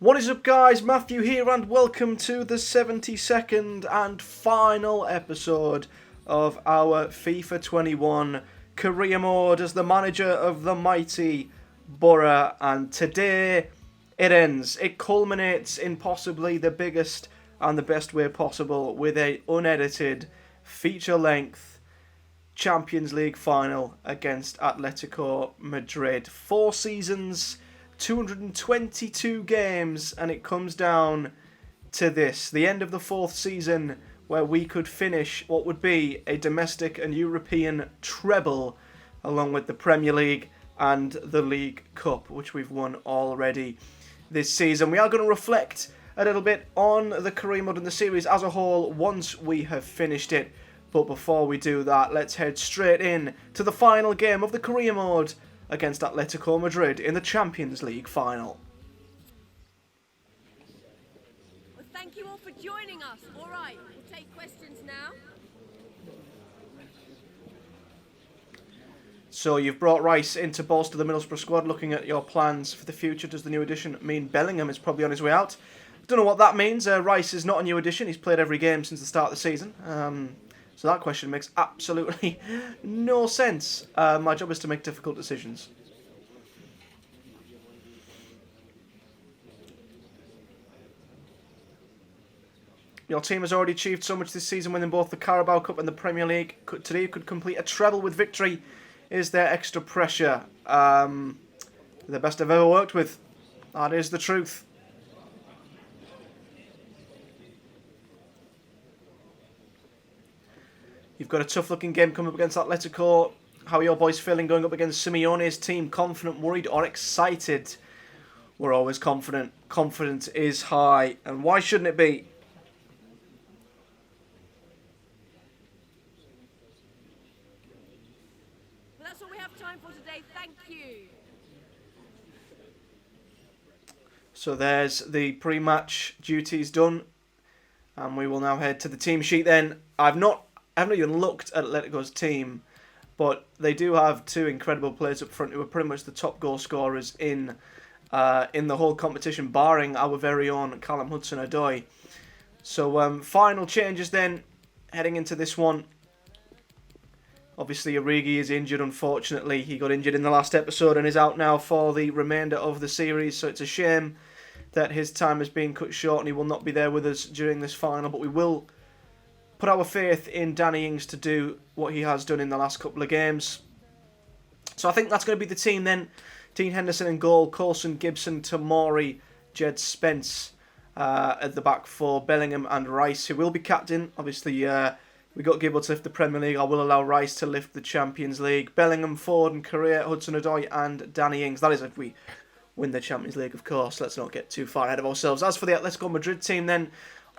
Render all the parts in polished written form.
What is up, guys? Matthew here, and welcome to the 72nd and final episode of our FIFA 21 career mode as the manager of the mighty Boro. And today it ends. It culminates in possibly the biggest and the best way possible with a unedited, feature-length Champions League final against Atletico Madrid. 4 seasons, 222 games, and it comes down to this. The end of the 4th season where we could finish what would be a domestic and European treble along with the Premier League and the League Cup, which we've won already this season. We are going to reflect a little bit on the career mode and the series as a whole once we have finished it. But before we do that, let's head straight in to the final game of the career mode against Atletico Madrid in the Champions League final. Well, thank you all for joining us. All right, we'll take questions now. So you've brought Rice in to bolster the Middlesbrough squad. Looking at your plans for the future, does the new addition mean Bellingham is probably on his way out? Don't know what that means. Rice is not a new addition. He's played every game since the start of the season. So that question makes absolutely no sense. My job is to make difficult decisions. Your team has already achieved so much this season, winning both the Carabao Cup and the Premier League. Today could complete a treble with victory. Is there extra pressure? The best I've ever worked with. That is the truth. You've got a tough-looking game coming up against Atletico. How are your boys feeling going up against Simeone's team? Confident, worried, or excited? We're always confident. Confidence is high. And why shouldn't it be? Well, that's all we have time for today. Thank you. So there's the pre-match duties done. And we will now head to the team sheet then. I haven't even looked at Atletico's team, but they do have 2 incredible players up front who are pretty much the top goal scorers in the whole competition, barring our very own Callum Hudson-Odoi. So final changes then, heading into this one. Obviously, Origi is injured, unfortunately. He got injured in the last episode and is out now for the remainder of the series, so it's a shame that his time has been cut short and he will not be there with us during this final, but we will put our faith in Danny Ings to do what he has done in the last couple of games. So I think that's going to be the team then. Dean Henderson in goal, Coulson, Gibson, Tomori, Jed Spence at the back for Bellingham and Rice, who will be captain. Obviously, we got Gibble to lift the Premier League. I will allow Rice to lift the Champions League. Bellingham, Ford and Correa, Hudson-Odoi and Danny Ings. That is if we win the Champions League, of course. Let's not get too far ahead of ourselves. As for the Atletico Madrid team then,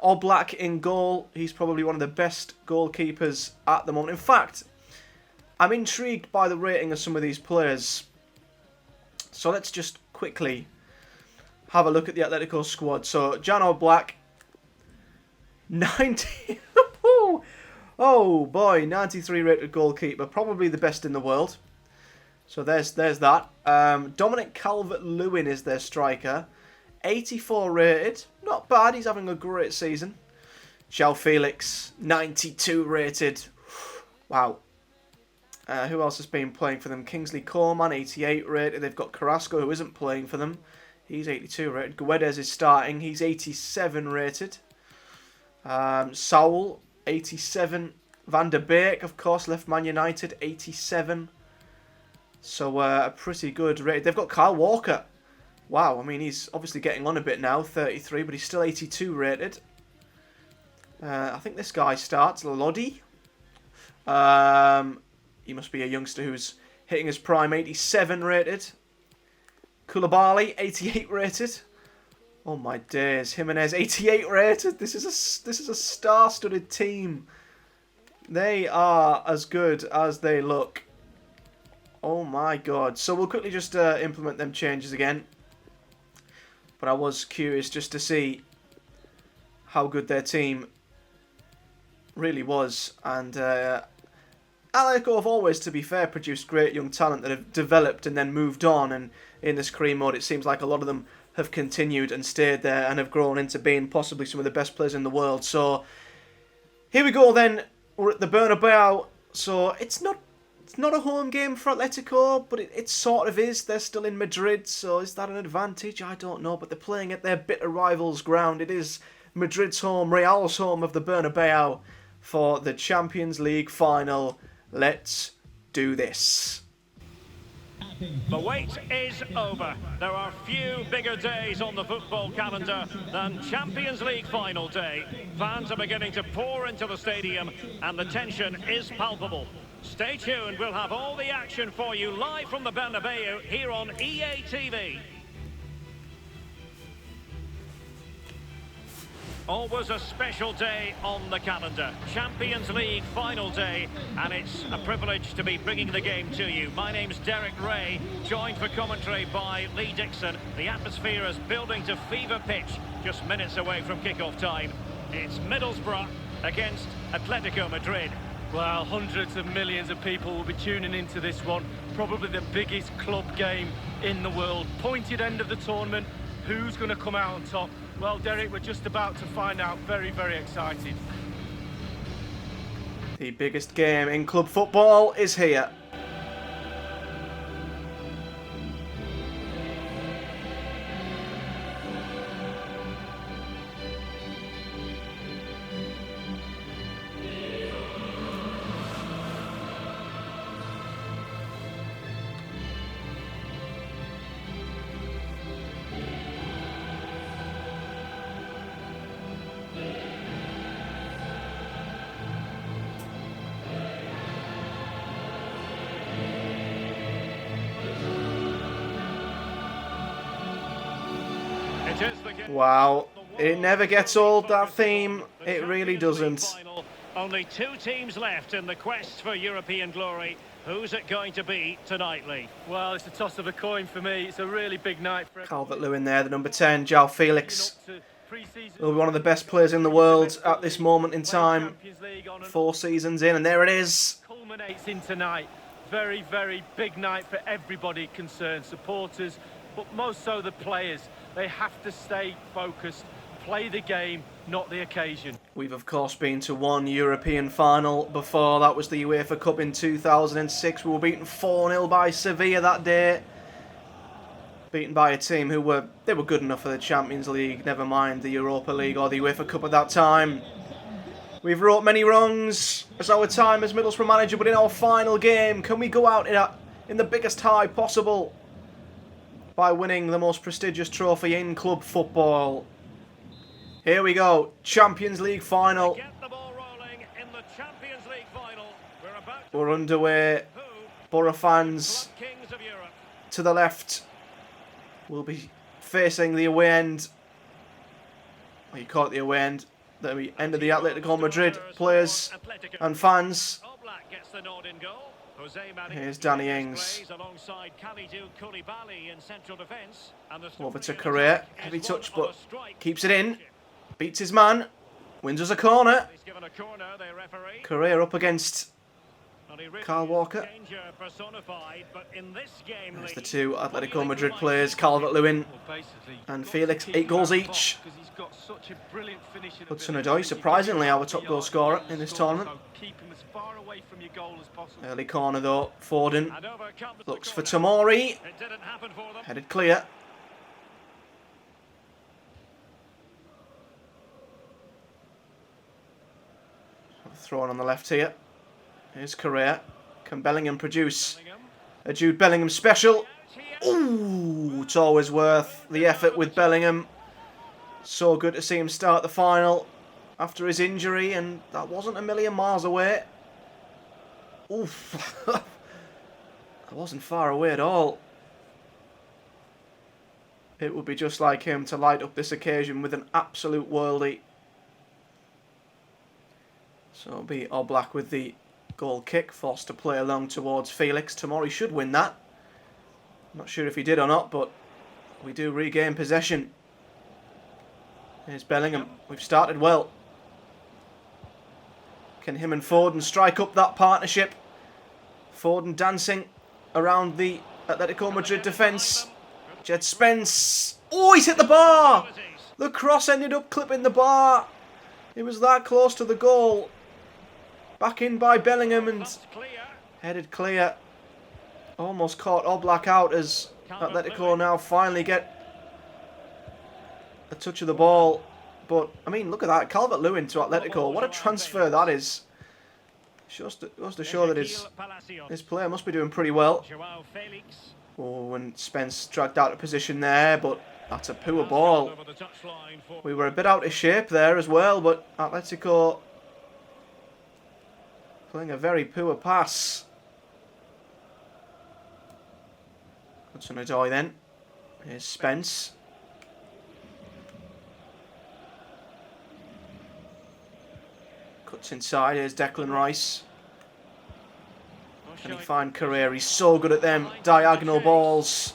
Oblak in goal. He's probably one of the best goalkeepers at the moment. In fact, I'm intrigued by the rating of some of these players. So let's just quickly have a look at the Atletico squad. So Jan Oblak, 90. Oh boy, 93 rated goalkeeper. Probably the best in the world. So there's that. Dominic Calvert-Lewin is their striker. 84 rated. Not bad. He's having a great season. João Felix, 92 rated. Wow. Who else has been playing for them? Kingsley Coman, 88 rated. They've got Carrasco, who isn't playing for them. He's 82 rated. Guedes is starting. He's 87 rated. Saul, 87. Van der Beek, of course, left Man United, 87. So a pretty good rate. They've got Kyle Walker. Wow, I mean, he's obviously getting on a bit now, 33, but he's still 82 rated. I think this guy starts, Lodi. He must be a youngster who's hitting his prime, 87 rated. Koulibaly, 88 rated. Oh my days, Jimenez, 88 rated. This is a star-studded team. They are as good as they look. Oh my god. So we'll quickly just implement them changes again. But I was curious just to see how good their team really was. And Atletico have always, to be fair, produced great young talent that have developed and then moved on. And in this career mode, it seems like a lot of them have continued and stayed there and have grown into being possibly some of the best players in the world. So here we go then. We're at the Bernabeu. So it's not a home game for Atletico, but it sort of is. They're still in Madrid, so is that an advantage? I don't know, but they're playing at their bitter rivals' ground. It is Madrid's home, Real's home of the Bernabeu for the Champions League final. Let's do this. The wait is over. There are few bigger days on the football calendar than Champions League final day. Fans are beginning to pour into the stadium and the tension is palpable. Stay tuned, we'll have all the action for you live from the Bernabeu here on EA TV. Always a special day on the calendar. Champions League final day, and it's a privilege to be bringing the game to you. My name's Derek Ray, joined for commentary by Lee Dixon. The atmosphere is building to fever pitch, just minutes away from kickoff time. It's Middlesbrough against Atletico Madrid. Well, hundreds of millions of people will be tuning into this one. Probably the biggest club game in the world. Pointed end of the tournament. Who's going to come out on top? Well, Derek, we're just about to find out. Very, very excited. The biggest game in club football is here. Wow, it never gets old, that theme. It really doesn't. Only two teams left in the quest for European glory. Who's it going to be tonight, Lee? Well, it's a toss of a coin for me. It's a really big night for Calvert-Lewin there, the number 10, João Felix. Will be one of the best players in the world at this moment in time. 4 seasons in, and there it is. Culminates in tonight. Very, very big night for everybody concerned. Supporters, but most so the players. They have to stay focused, play the game, not the occasion. We've, of course, been to one European final before. That was the UEFA Cup in 2006. We were beaten 4-0 by Sevilla that day. Beaten by a team who were good enough for the Champions League, never mind the Europa League or the UEFA Cup at that time. We've wrought many wrongs as our time as Middlesbrough manager, but in our final game, can we go out in the biggest high possible by winning the most prestigious trophy in club football? Here we go, Champions League final. Get the ball rolling in the Champions League final. We're underway. Boro fans to the left will be facing the away end. Well, you call it the away end. The end of the Atletico Madrid players and fans. Here's Danny Ings. Over to Correa. Heavy touch, but keeps it in. Beats his man. Wins us a corner. Correa up against Kyle Walker. There's the two Atletico Madrid players, Calvert-Lewin and Felix, 8 goals each. Hudson-Odoi, surprisingly our top goal scorer in this tournament. Early corner though, Foden looks for Tomori. Headed clear. Thrown on the left here. Here's Correa. Can Bellingham produce a Jude Bellingham special? Ooh, it's always worth the effort with Bellingham. So good to see him start the final after his injury, and that wasn't a million miles away. Oof. That wasn't far away at all. It would be just like him to light up this occasion with an absolute worldie. So it'll be all black with the goal kick, forced to play along towards Felix. Tomori should win that. Not sure if he did or not, but we do regain possession. Here's Bellingham. We've started well. Can him and Foden strike up that partnership? Foden dancing around the Atletico Madrid defence. Jed Spence Oh, he's hit the bar! The cross ended up clipping the bar. It was that close to the goal. Back in by Bellingham and headed clear. Almost caught Oblak out as Atletico now finally get a touch of the ball. But, I mean, look at that. Calvert-Lewin to Atletico. What a transfer that is. Goes to show that his player must be doing pretty well. Oh, and Spence dragged out of position there, but that's a poor ball. We were a bit out of shape there as well, but Atletico playing a very poor pass. Hudson-Odoi then. Here's Spence. Cuts inside. Here's Declan Rice. Can he find Correa? He's so good at them diagonal balls.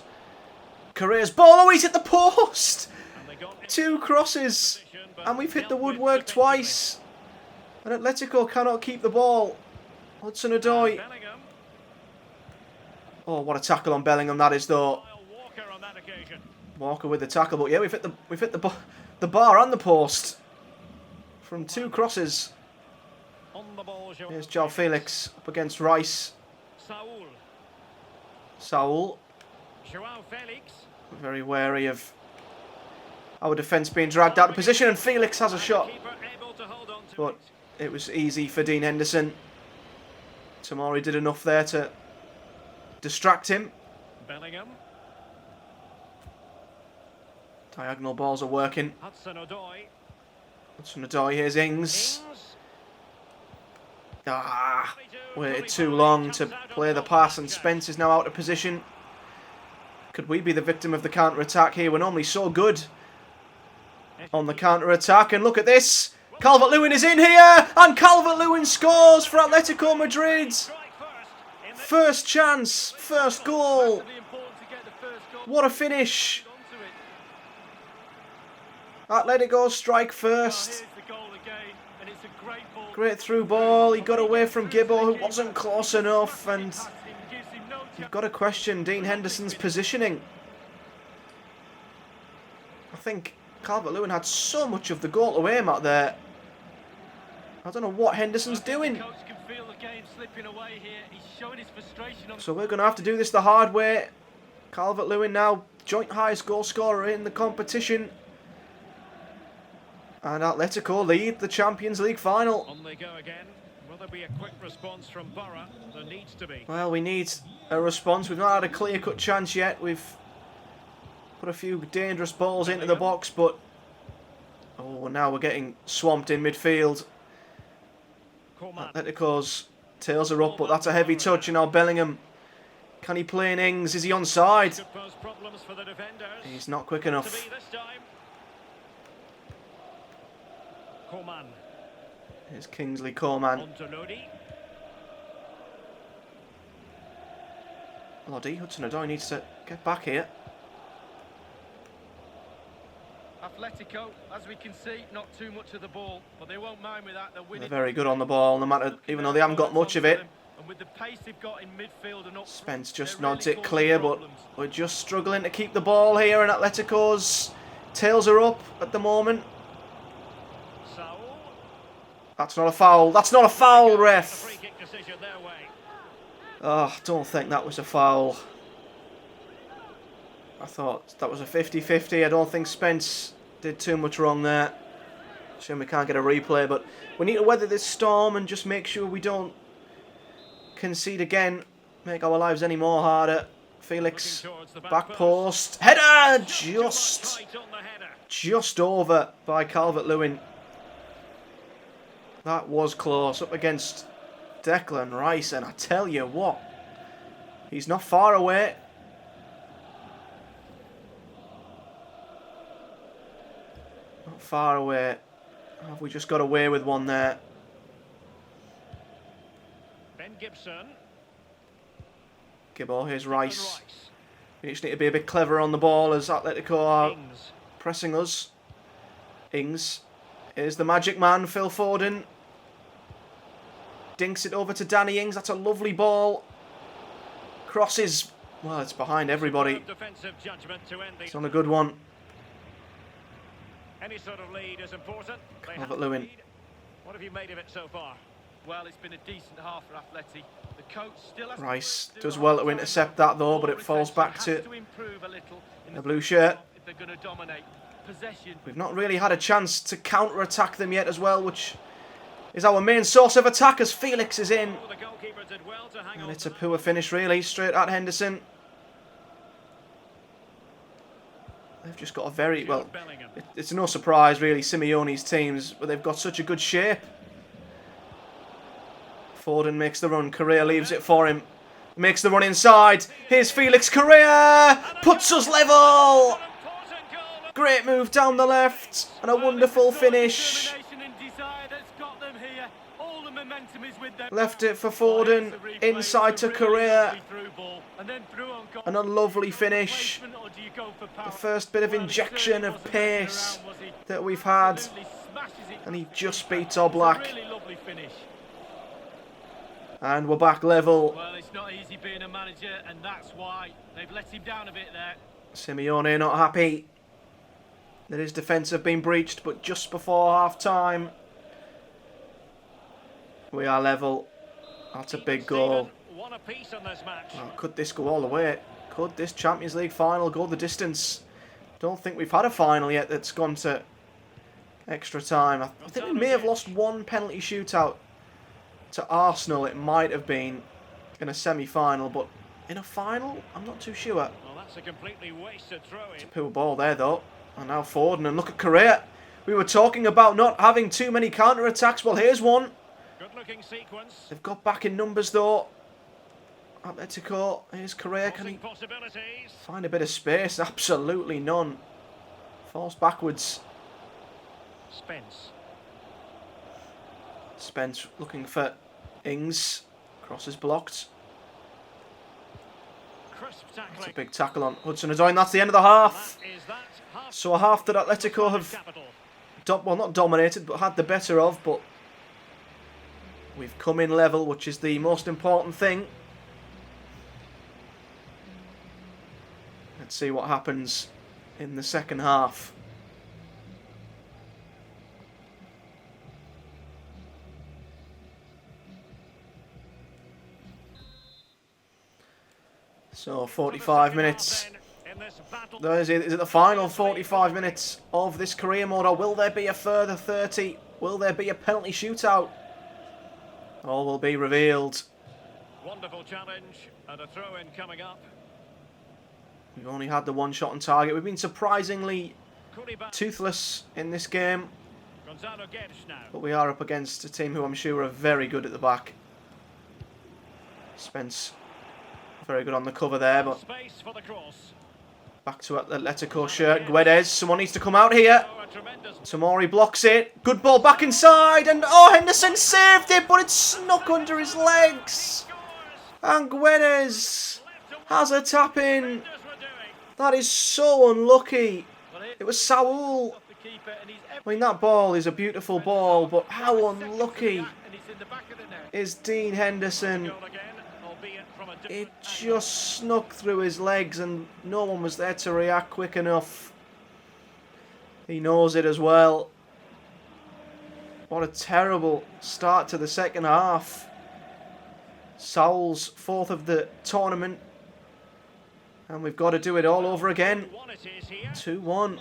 Correa's ball. Oh, he's hit the post. 2 crosses. And we've hit the woodwork twice. And Atletico cannot keep the ball. Hudson-Odoi. Oh, what a tackle on Bellingham that is, though. Walker with the tackle, but yeah, we've hit the bar and the post from 2 crosses. Here's João Felix up against Rice. Saul. Very wary of our defence being dragged out of position, and Felix has a shot. But it was easy for Dean Henderson. Tomori did enough there to distract him. Bellingham. Diagonal balls are working. Hudson-Odoi, here's Ings. Waited too long to play the pass, and Spence is now out of position. Could we be the victim of the counter-attack here? We're normally so good on the counter-attack, and look at this. Calvert-Lewin is in here, and Calvert-Lewin scores for Atletico Madrid. First chance, first goal. What a finish. Atletico strike first. Great through ball. He got away from Gibbo, who wasn't close enough, and you've got to question Dean Henderson's positioning. I think Calvert-Lewin had so much of the goal to aim at there. I don't know what Henderson's doing. So we're going to have to do this the hard way. Calvert-Lewin now joint highest goal scorer in the competition. And Atletico lead the Champions League final. On they go again. Will there be a quick response from Boro? There needs to be. Well, we need a response. We've not had a clear-cut chance yet. We've put a few dangerous balls into the box, but now we're getting swamped in midfield. Atletico's tails are up, but that's a heavy touch. And now Bellingham, can he play in Ings? Is he onside? He's not quick enough. Here's Kingsley Coman. Lodi, Hudson-Odoi needs to get back here. Atletico, as we can see, not too much of the ball, but they won't mind with that. They're very good on the ball, no matter, even though they haven't got much of it. And with the pace they've got in midfield and up, Spence just nods it clear, but we're just struggling to keep the ball here, and Atletico's tails are up at the moment. That's not a foul. That's not a foul, ref. Oh, I don't think that was a foul. I thought that was a 50-50. I don't think Spence did too much wrong there. Shame we can't get a replay, but we need to weather this storm and just make sure we don't concede again, make our lives any more harder. Felix, back post. Header! Just over by Calvert-Lewin. That was close, up against Declan Rice, and I tell you what, he's not far away. Not far away. Have we just got away with one there? Ben Gibson. Gibbo, here's Rice. We just need to be a bit clever on the ball as Atletico are pressing us. Ings. Here's the magic man, Phil Foden. Dinks it over to Danny Ings. That's a lovely ball. Crosses. Well, it's behind everybody. It's on a good one. Any sort of lead is important. They have Calvert-Lewin. the lead. What have you made of it so far? Well, it's been a decent half for Atleti. The coach still has Rice to do does the well hard to time. intercept that though, but it falls back Has to improve a little in the blue shirt. if they're going to dominate possession. We've not really had a chance to counter-attack them yet as well, which is our main source of attack as Felix is in. Oh, the goalkeeper did well to hang And on it's to a that. poor finish really, straight at Henderson. They've just got a very, well, Bellingham. it's no surprise really, Simeone's teams, but they've got such a good shape. Foden makes the run, Correa leaves it for him. Makes the run inside. Here's Felix Correa! Puts us level! Great move down the left, and a wonderful finish. Determination and desire that's got them here. All the momentum is with them. Left it for Foden, inside to Correa, And then through on goal. and a lovely finish. Placement, or do you go for power? The first bit of Well, he injection certainly of wasn't messing pace around, was he? that we've had, Absolutely smashes it. and he just beats It's a Oblak. really lovely finish. And we're back level. Well, it's not easy being a manager, and that's why they've let him down a bit there. Simeone not happy that his defence have been breached, but just before half time, we are level. That's a big goal. One apiece on this match. Oh, could this go all the way? Could this Champions League final go the distance? Don't think we've had a final yet that's gone to extra time. I think we may have lost one penalty shootout to Arsenal. It might have been in a semi-final, but in a final, I'm not too sure. Well, that's a completely wasted throw-in. Poor ball there though. And now Foden, and look at Correa. We were talking about not having too many counter-attacks. Well, here's one. Good-looking sequence. They've got back in numbers though. Atletico. Here's Correa. Can he Possibilities. find a bit of space? Absolutely none. Falls backwards. Spence. Spence looking for Ings. Cross is blocked. Crisp That's a tackling. big tackle on Hudson-Odoi, and that's the end of the half. That is that. Half So a half that Atletico have, capital. well, not dominated, but had the better of, but we've come in level, which is the most important thing. Let's see what happens in the second half. So 45 minutes. In this battle. Is it the final 45 minutes of this career mode, or will there be a further 30? Will there be a penalty shootout? All will be revealed. Wonderful challenge and a throw-in coming up. We've only had the one shot on target. We've been surprisingly Koulibaly. toothless in this game, Gonzalo Guedes now. but we are up against a team who I'm sure are very good at the back. Spence, very good on the cover there, but Space for the cross. back to Atletico shirt. Guedes, someone needs to come out here. Oh, a tremendous. Tomori blocks it. Good ball back inside, and oh, Henderson saved it, but it's snuck under his legs. And Guedes has a tap in. That is so unlucky. It was Saul. The keeper, and he's I mean, that ball is a beautiful ball, but how unlucky and it's in the back of the net. is Dean Henderson? Goal again, albeit from a different It angle. just snuck through his legs, and no one was there to react quick enough. He knows it as well. What a terrible start to the second half. Saul's fourth of the tournament. And we've got to do it all over again. 1 it is here. 2-1.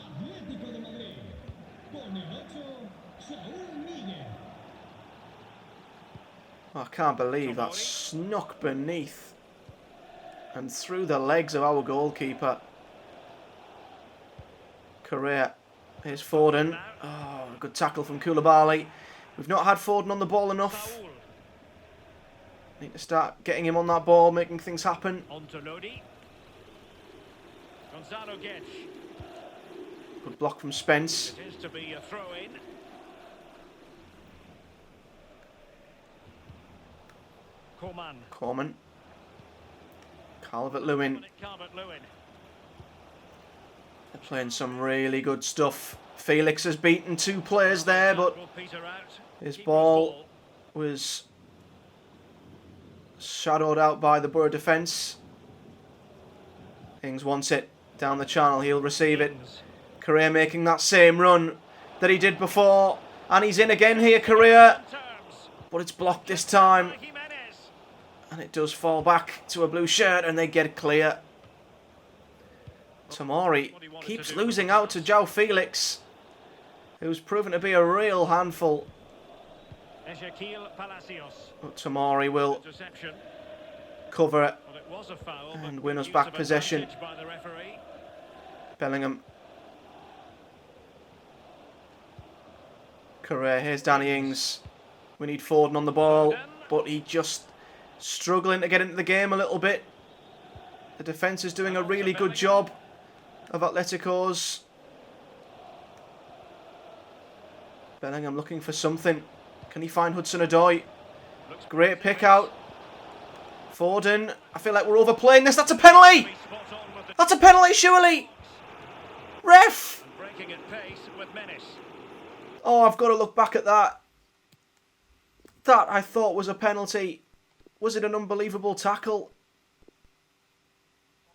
I can't believe that snuck beneath and through the legs of our goalkeeper. Correa. Here's Foden. Oh, good tackle from Koulibaly. We've not had Foden on the ball enough. Saul. Need to start getting him on that ball, making things happen. On to Lodi. Gonzalo Guedes. Good block from Spence. It is to be a throw-in. Coleman. Calvert-Lewin. Dominic Calvert-Lewin. They're playing some really good stuff. Felix has beaten two players there, but Will peter out. his Keeper's ball was shadowed out by the Boro defence. Ings wants it down the channel. He'll receive it. Correa making that same run. that he did before. And he's in again here, Correa. But it's blocked this time. And it does fall back to a blue shirt and they get clear. Tomori keeps losing out to João Felix, who's proven to be a real handful. But Tomori will cover it and win us back possession. Bellingham. Correa, here's Danny Ings. We need Foden on the ball, but he just struggling to get into the game a little bit. The defence is doing a really good job of Atletico's. Bellingham looking for something. Can he find Hudson-Odoi? Great pick out. Foden. I feel like we're overplaying this. That's a penalty! That's a penalty, surely! Ref! Oh, I've got to look back at that. That I thought was a penalty. Was it an unbelievable tackle?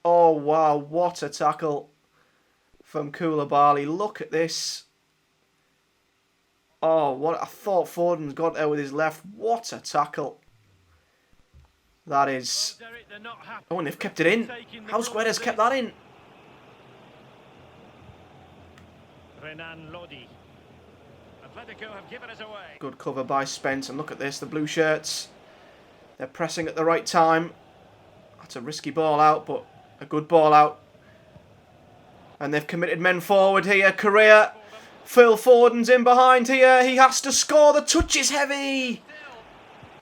Oh, wow. What a tackle from Koulibaly. Look at this. Oh, what I thought Foden's got there with his left. What a tackle. That is... Oh, and they've kept it in. How Guedes kept that in? Good cover by Spence. And look at this. The blue shirts. They're pressing at the right time. That's a risky ball out, but a good ball out. And they've committed men forward here. Correa. Phil Foden's in behind here. He has to score. The touch is heavy.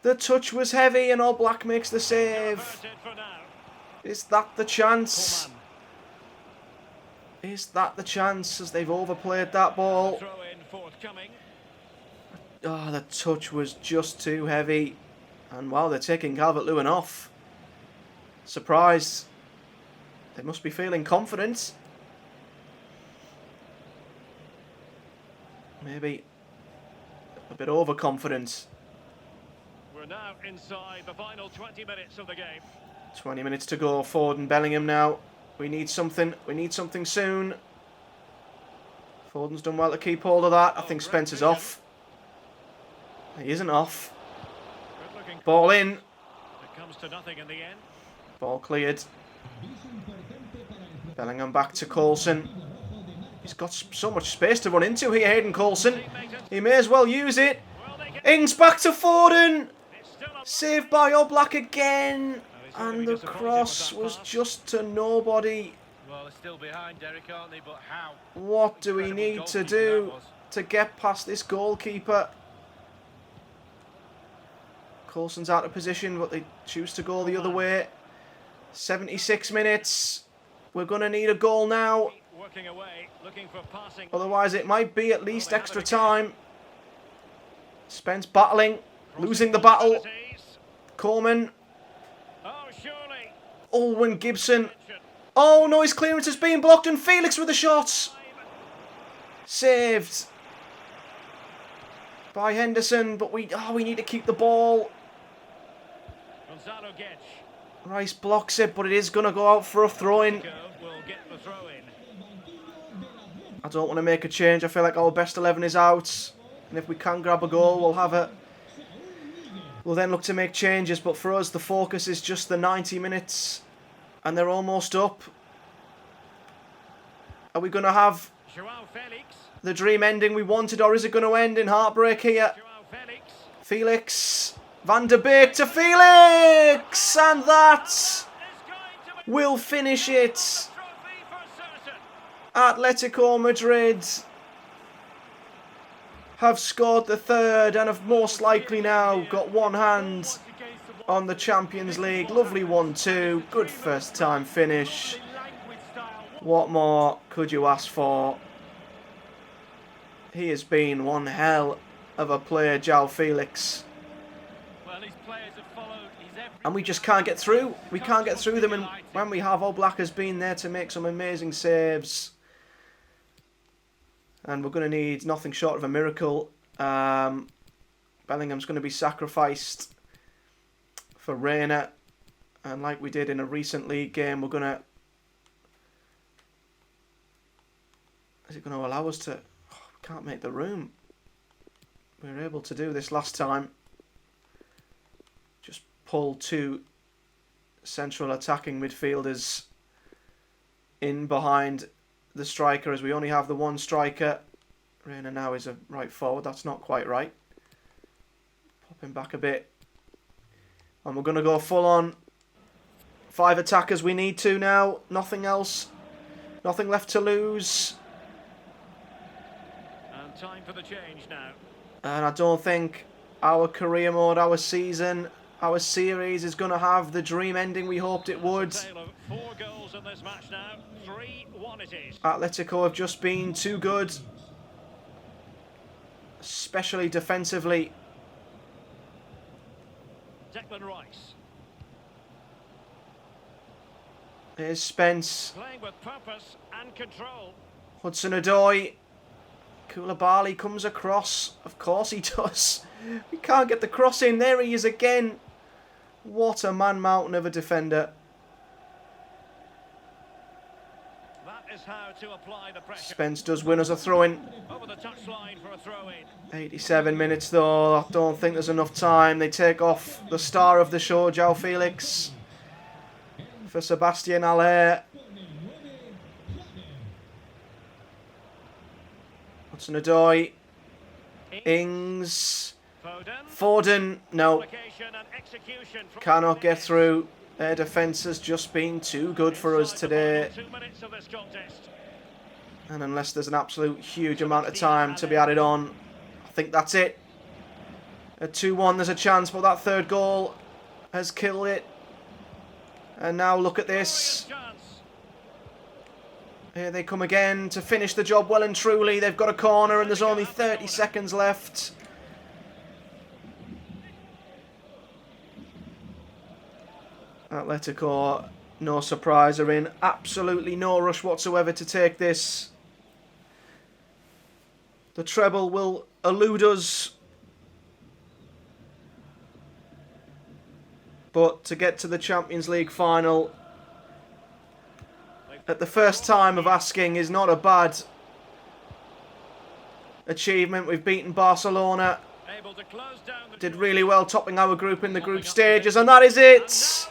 The touch was heavy and All Black makes the save. Is that the chance? Is that the chance as they've overplayed that ball? Oh, the touch was just too heavy. And wow, they're taking Calvert-Lewin off. Surprised. They must be feeling confident. Maybe a bit overconfident. We're now inside the final 20 minutes of the game. 20 minutes to go. Foden, Bellingham now. We need something. We need something soon. Foden's done well to keep hold of that. I think Spencer's off. He isn't off. Ball in. It comes to nothing in the end. Ball cleared. Bellingham back to Coulson. He's got so much space to run into here, Hayden Coulson. He may as well use it. Ings back to Foden. Saved by Oblak again. And the cross was just to nobody. Well, they're still behind, Derek, aren't they? But how? What do we need to do to get past this goalkeeper? Coulson's out of position, but they choose to go the other way. 76 minutes. We're going to need a goal now. Otherwise, it might be at least extra time. Spence battling, losing the battle. Coleman. Owen Gibson. Oh no, his clearance is being blocked and Felix with the shots. Saved by Henderson, but we need to keep the ball. Rice blocks it, but it is going to go out for a throw-in. I don't want to make a change. I feel like our best 11 is out. And if we can grab a goal, we'll have it. We'll then look to make changes. But for us, the focus is just the 90 minutes. And they're almost up. Are we going to have the dream ending we wanted? Or is it going to end in heartbreak here? Felix. Van de Beek to Felix! And that will finish it. Atletico Madrid have scored the third and have most likely now got one hand on the Champions League. Lovely 1-2. Good first time finish. What more could you ask for? He has been one hell of a player, João Felix. And we just can't get through. We can't get through them. And when we have, Oblak has been there to make some amazing saves. And we're going to need nothing short of a miracle. Bellingham's going to be sacrificed for Reina. And like we did in a recent league game, we're going to... Is it going to allow us to... Oh, we can't make the room. We were able to do this last time. Just pull 2 central attacking midfielders in behind the striker, as we only have the one striker. Reina now is a right forward. That's not quite right. Pop him back a bit. And we're going to go full on 5 attackers. We need to now. Nothing else. Nothing left to lose. And time for the change now. And I don't think our career mode, our season, our series is going to have the dream ending we hoped it would. 4 goals in this match now. 3-1 it is. Atletico have just been too good. Especially defensively. Declan Rice. Here's Spence. Playing with purpose and control. Hudson-Odoi. Koulibaly comes across. Of course he does. We can't get the cross in. There he is again. What a man-mountain of a defender. That is how to apply the pressure. Spence does win us a throw-in. Over the touchline for a throw-in. 87 minutes though. I don't think there's enough time. They take off the star of the show, João Felix, for Sebastian Haller. Hudson-Odoi. Ings. Foden. No. Cannot get through. Their defence has just been too good for us today. And unless there's an absolute huge amount of time to be added on, I think that's it. At 2-1 there's a chance, but that third goal has killed it. And now look at this. Here they come again to finish the job well and truly. They've got a corner and there's only 30 seconds left. Atletico, no surprise, are in absolutely no rush whatsoever to take this. The treble will elude us. But to get to the Champions League final at the first time of asking is not a bad achievement. We've beaten Barcelona. Did really well topping our group in the group stages, and that is it.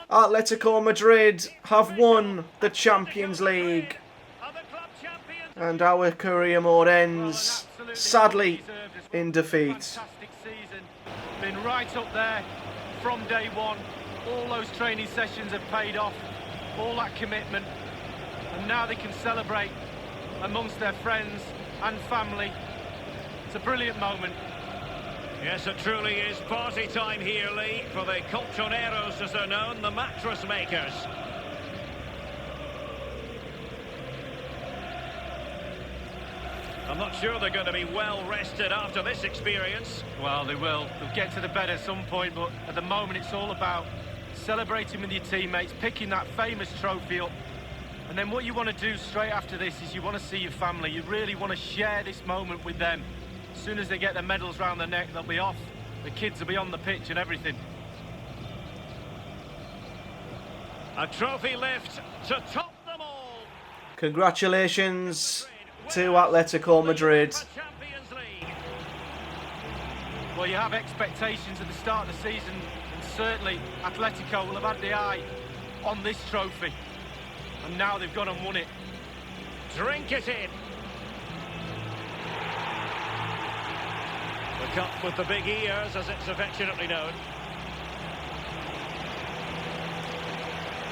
Atletico Madrid have won the Champions League. And our career mode ends, sadly, in defeat. Been right up there from day one. All those training sessions have paid off, all that commitment, and now they can celebrate amongst their friends and family. It's a brilliant moment. Yes, it truly is party time here, Lee, for the colchoneros, as they're known, the mattress makers. I'm not sure they're going to be well rested after this experience. Well, they will. They'll get to the bed at some point, but at the moment it's all about celebrating with your teammates, picking that famous trophy up. And then what you want to do straight after this is you want to see your family. You really want to share this moment with them. As soon as they get their medals round their neck, they'll be off. The kids will be on the pitch and everything. A trophy lift to top them all. Congratulations to Atletico Madrid. Well, you have expectations at the start of the season, and certainly Atletico will have had the eye on this trophy. And now they've gone and won it. Drink it in. The cup with the big ears, as it's affectionately known.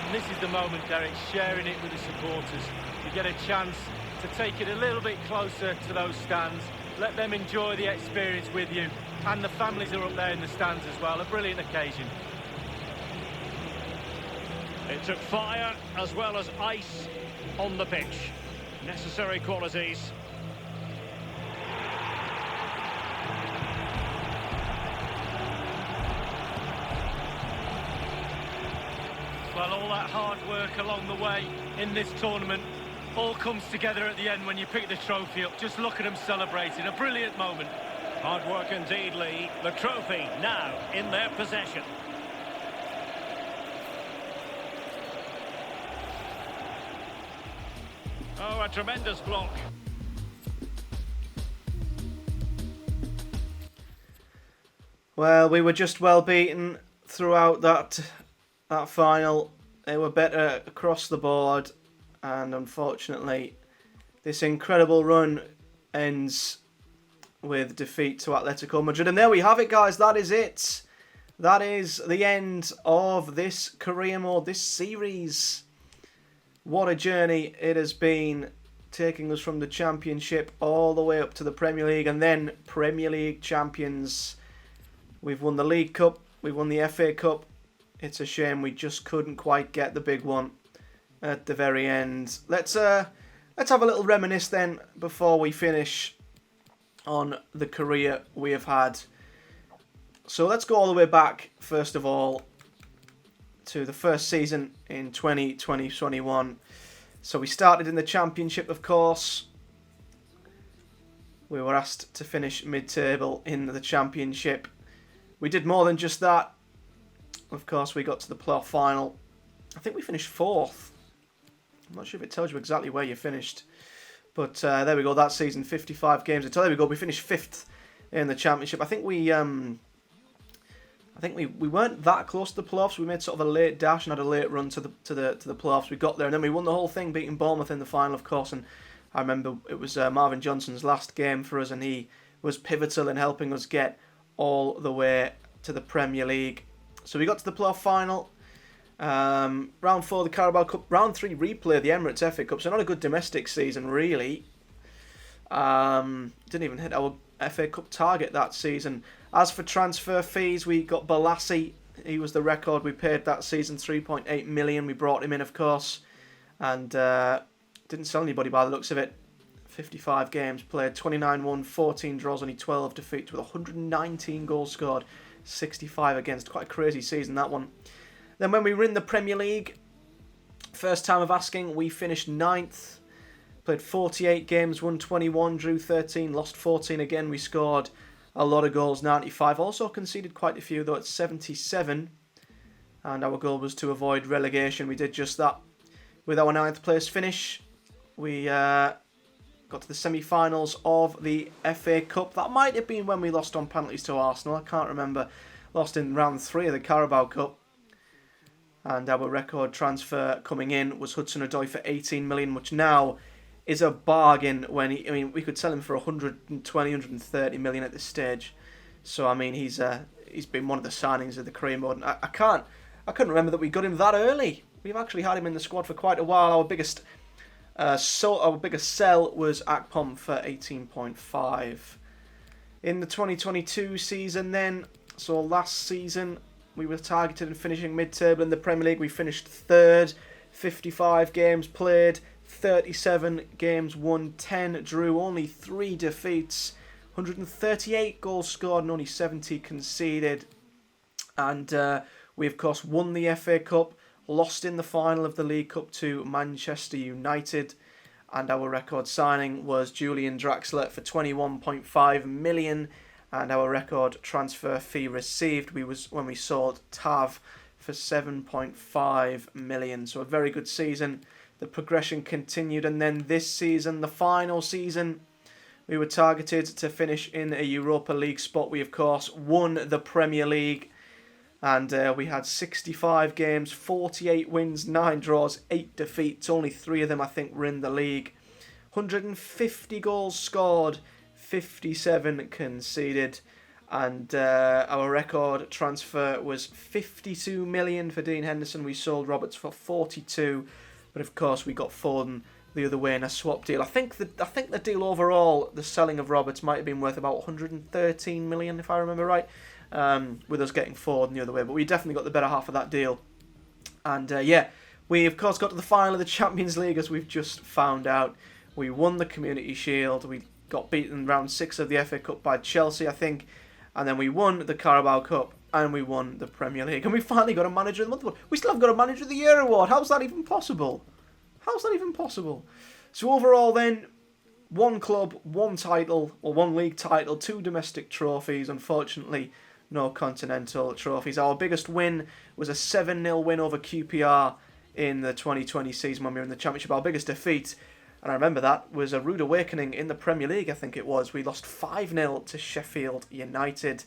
And this is the moment, Derek, sharing it with the supporters. You get a chance to take it a little bit closer to those stands. Let them enjoy the experience with you. And the families are up there in the stands as well. A brilliant occasion. It took fire as well as ice on the pitch. Necessary qualities. Well, all that hard work along the way in this tournament all comes together at the end when you pick the trophy up. Just look at them celebrating. A brilliant moment. Hard work indeed, Lee. The trophy now in their possession. Oh, a tremendous block. Well, we were just well beaten throughout that final. They were better across the board, and unfortunately, this incredible run ends with defeat to Atletico Madrid. And there we have it, guys. That is it. That is the end of this career mode, this series. What a journey it has been, taking us from the Championship all the way up to the Premier League, and then Premier League champions. We've won the League Cup, we've won the FA Cup. It's a shame we just couldn't quite get the big one at the very end. Let's have a little reminisce then before we finish on the career we have had. So let's go all the way back, first of all, to the first season in 2020-21. So we started in the Championship, of course. We were asked to finish mid-table in the Championship. We did more than just that. Of course, we got to the playoff final. I think we finished 4th. I'm not sure if it tells you exactly where you finished. But there we go, that season, 55 games. There we go, we finished 5th in the Championship. I think we weren't that close to the playoffs. We made sort of a late dash and had a late run to the playoffs. We got there, and then we won the whole thing, beating Bournemouth in the final, of course. And I remember it was Marvin Johnson's last game for us, and he was pivotal in helping us get all the way to the Premier League. So we got to the playoff final. Round 4 the Carabao Cup. Round 3 replay the Emirates FA Cup. So not a good domestic season, really. Didn't even hit our FA Cup target that season. As for transfer fees, we got Balassi. He was the record we paid that season, 3.8 million. We brought him in, of course, and didn't sell anybody by the looks of it. 55 games played, 29 won, 14 draws, only 12 defeats, with 119 goals scored, 65 against. Quite a crazy season, that one. Then when we were in the Premier League, first time of asking, we finished 9th. Played 48 games, won 21, drew 13, lost 14 again. We scored a lot of goals, 95. Also conceded quite a few, though, at 77. And our goal was to avoid relegation. We did just that. With our 9th place finish, we got to the semi-finals of the FA Cup. That might have been when we lost on penalties to Arsenal. I can't remember. Lost in round 3 of the Carabao Cup. And our record transfer coming in was Hudson-Odoi for 18 million, which now is a bargain. We could sell him for 120, 130 million at this stage. So I mean, he's been one of the signings of the career mode. I couldn't remember that we got him that early. We've actually had him in the squad for quite a while. Our biggest sell was Akpom for 18.5. In the 2022 season then, so last season, we were targeted in finishing mid-table in the Premier League. We finished 3rd, 55 games played, 37 games won, 10 drew, only 3 defeats, 138 goals scored and only 70 conceded. And we, of course, won the FA Cup, lost in the final of the League Cup to Manchester United. And our record signing was Julian Draxler for 21.5 million. And our record transfer fee received when we sold Tav for 7.5 million. So a very good season. The progression continued, and then this season, the final season, we were targeted to finish in a Europa League spot. We, of course, won the Premier League, and we had 65 games, 48 wins, 9 draws, 8 defeats. Only 3 of them, I think, were in the league. 150 goals scored, 57 conceded, and our record transfer was 52 million for Dean Henderson. We sold Roberts for 42. But of course, we got Foden the other way in a swap deal. I think the deal overall, the selling of Roberts, might have been worth about 113 million, if I remember right, with us getting Foden the other way. But we definitely got the better half of that deal. And we of course got to the final of the Champions League, as we've just found out. We won the Community Shield. We got beaten in round 6 of the FA Cup by Chelsea, I think. And then we won the Carabao Cup. And we won the Premier League. And we finally got a Manager of the Month award. We still haven't got a Manager of the Year award. How's that even possible? So overall then, 1 club, 1 title, or 1 league title, 2 domestic trophies. Unfortunately, no continental trophies. Our biggest win was a 7-0 win over QPR in the 2020 season when we were in the Championship. Our biggest defeat, And I remember that was a rude awakening in the Premier League, I think it was. We lost 5-0 to Sheffield United.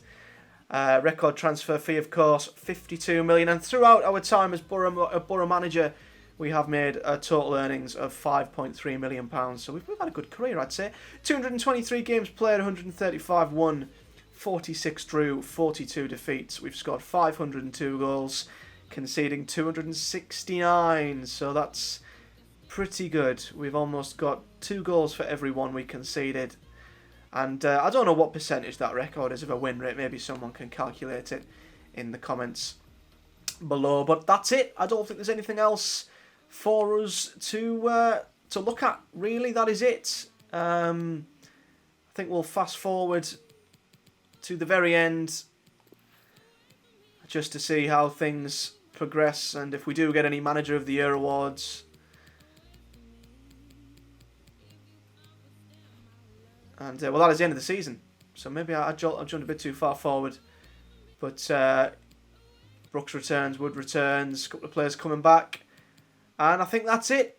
Record transfer fee, of course, 52 million. And throughout our time as Boro manager, we have made total earnings of £5.3 million. So we've had a good career, I'd say. 223 games played, 135 won, 46 drew, 42 defeats. We've scored 502 goals, conceding 269. So that's pretty good. We've almost got 2 goals for every one we conceded. And I don't know what percentage that record is of a win rate. Maybe someone can calculate it in the comments below. But that's it. I don't think there's anything else for us to look at. Really, that is it. I think we'll fast forward to the very end just to see how things progress and if we do get any Manager of the Year awards. And, well, that is the end of the season. So maybe I jumped a bit too far forward. But Brooks returns, Wood returns, a couple of players coming back. And I think that's it.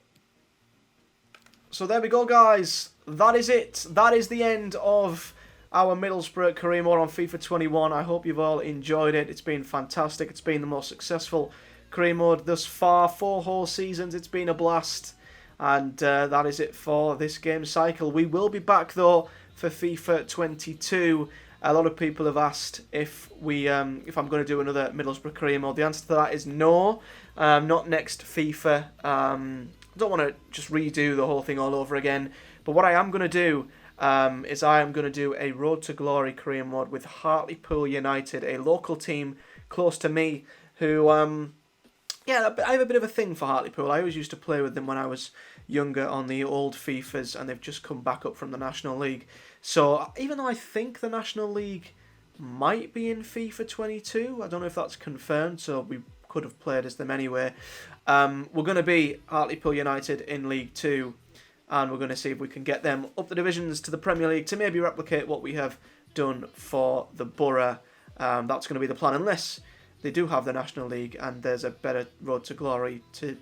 So there we go, guys. That is it. That is the end of our Middlesbrough career mode on FIFA 21. I hope you've all enjoyed it. It's been fantastic. It's been the most successful career mode thus far. 4 whole seasons. It's been a blast. And that is it for this game cycle. We will be back, though, for FIFA 22. A lot of people have asked if I'm going to do another Middlesbrough career mode. The answer to that is no. Not next FIFA. I don't want to just redo the whole thing all over again. But what I am going to do is I am going to do a Road to Glory career mode with Hartlepool United, a local team close to me who... yeah, I have a bit of a thing for Hartlepool. I always used to play with them when I was younger on the old FIFAs, and they've just come back up from the National League. So even though I think the National League might be in FIFA 22, I don't know if that's confirmed, so we could have played as them anyway. We're going to be Hartlepool United in League 2, and we're going to see if we can get them up the divisions to the Premier League to maybe replicate what we have done for the Boro. That's going to be the plan, unless they do have the National League and there's a better Road to Glory to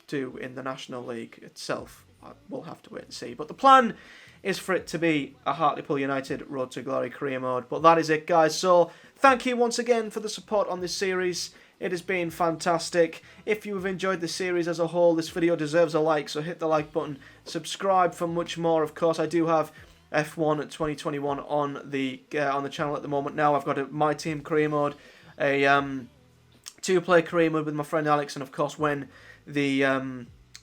do in the National League itself. We'll have to wait and see. But the plan is for it to be a Hartlepool United Road to Glory career mode. But that is it, guys. So thank you once again for the support on this series. It has been fantastic. If you have enjoyed the series as a whole, this video deserves a like, so hit the like button. Subscribe for much more. Of course, I do have F1 2021 on the channel at the moment now. I've got a My Team career mode, a 2-player career mode with my friend Alex, and of course when the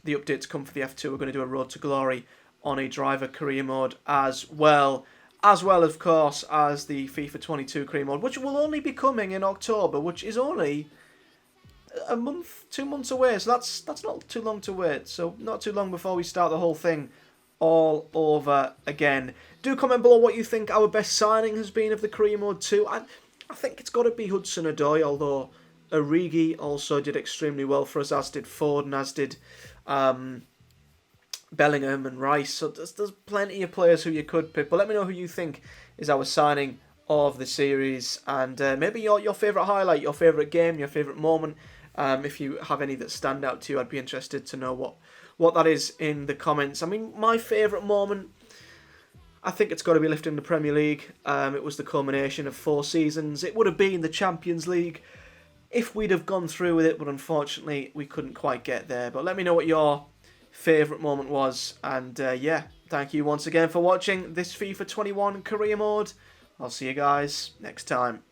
updates come for the F2, we're going to do a Road to Glory on a driver career mode as well of course as the FIFA 22 career mode, which will only be coming in October, which is only a month, 2 months away, so that's not too long to wait. So not too long before we start the whole thing all over again. Do comment below what you think our best signing has been of the career mode too. I think it's got to be Hudson-Odoi, although Origi also did extremely well for us, as did Foden, as did Bellingham and Rice. So there's plenty of players who you could pick. But let me know who you think is our signing of the series, and maybe your favourite highlight, your favourite game, your favourite moment. If you have any that stand out to you, I'd be interested to know what that is in the comments. I mean, my favourite moment, I think it's got to be lifting the Premier League. It was the culmination of 4 seasons. It would have been the Champions League if we'd have gone through with it, but unfortunately we couldn't quite get there. But let me know what your favourite moment was. And yeah, thank you once again for watching this FIFA 21 career mode. I'll see you guys next time.